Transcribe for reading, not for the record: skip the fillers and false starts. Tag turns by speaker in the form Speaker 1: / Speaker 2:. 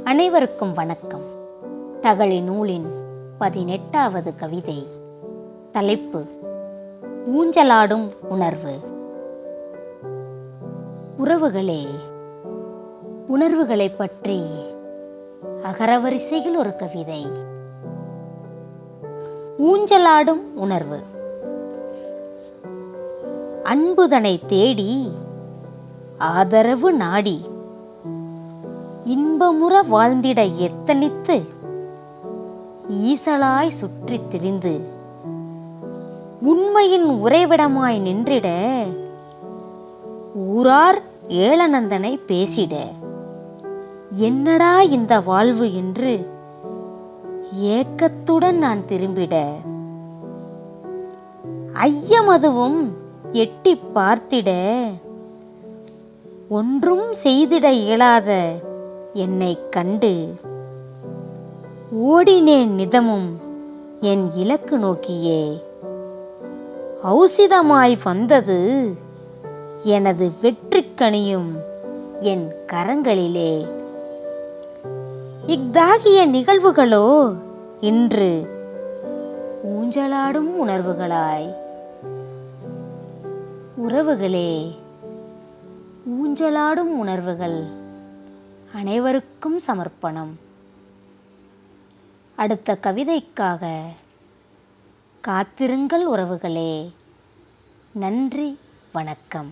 Speaker 1: அனைவருக்கும் வணக்கம். தகழி நூலின் 18வது கவிதை. தலைப்பு: ஊஞ்சலாடும் உணர்வு. உறவுகளே, உணர்வுகளை பற்றி அகரவரிசையில் ஒரு கவிதை. ஊஞ்சலாடும் உணர்வு. அன்புதனை தேடி ஆதரவு நாடி இன்பமுற வாழ்ந்திட எத்தனித்து ஈசலாய் சுற்றித் திரிந்து உண்மையின் உறைவிடமாய் நின்றிட ஊரார் ஏளனந்தனை பேசிட என்னடா இந்த வாழ்வு என்று ஏக்கத்துடன் நான் திரும்பிட ஐயமதுவும் எட்டி பார்த்திட ஒன்றும் செய்திட இயலாத என்னை கண்டு ஓடினேன் நிதமும் என் இலக்கு நோக்கியே. ஔசிதமாய் வந்தது எனது வெற்றிக்கனியும் என் கரங்களிலே. இஃதாகிய நிகழ்வுகளோ இன்று ஊஞ்சலாடும் உணர்வுகளாய். உறவுகளே, ஊஞ்சலாடும் உணர்வுகள் அனைவருக்கும் சமர்ப்பணம். அடுத்த கவிதைக்காக காத்திருங்கள் உறவுகளே. நன்றி, வணக்கம்.